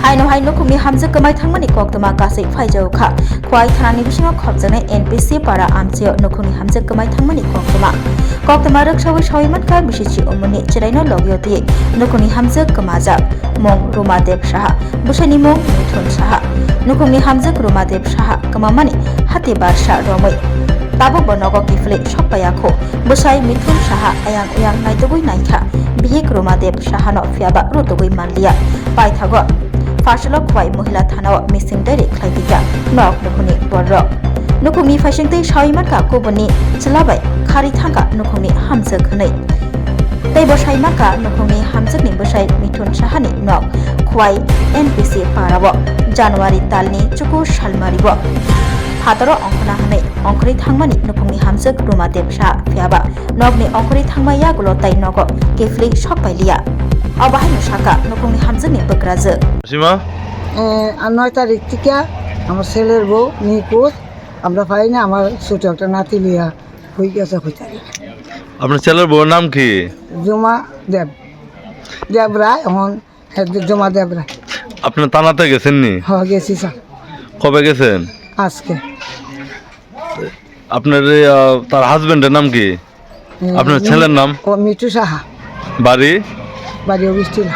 Ainohai nukumi hamza kamai thangmani koktama kasai faijau kha khwai thanani bisingo khopjane NPC para amcheo nukumi hamza kamai thangmani koktama raksawi shaiman kha bisichi umuni chiraino logyoti nukumi hamza kamaja mong Rumadev Saha busani mong Mithun Saha nukumi hamza Rumadev Saha kamamani hati barsha romoi tabuk bonogo kifle shopayakho busai Mithun Saha ayang uyang naitugui naikha bihik Rumadev Saha no fiaba rotugui manlia paithago Farsalo khwai mohila thana missing dai khlaitika nok nukuni borok nukumi faisingtai shaiman ka koboni chalabai khari thanga nukumi hamjak khnai tei bosaiman ka nukumi hamjak ni bosai Mithun Saha ni nok khwai NPC parabo January talni chuku salmaribo Hataro ongkhona hanai ongkhri thangmani nukumi hamjak Rumadev Saha fiaba nokni ongkhri thangmaya gulo tai nogo kefli shokpailia Abahai Nusaka nukumi hamjak ni bakraje সীমা 9 তারিখ থেকে আমার ছেলের বউ নিখোঁজ আমরা পাই না আমার ছোট একটা নাতি লিয়া হয়ে গেছে হইতে আপনার ছেলের বউর নাম কি জমা দেব রায় এখন জমা দেব রায় আপনার থানাতে গেছেন নি গেছি স্যার কবে গেছেন আজকে আপনার তার হাজবেন্ডের নাম কি আপনার ছেলের নাম ও মিঠু সাহা বাড়ি বাড়ি অবস্থিত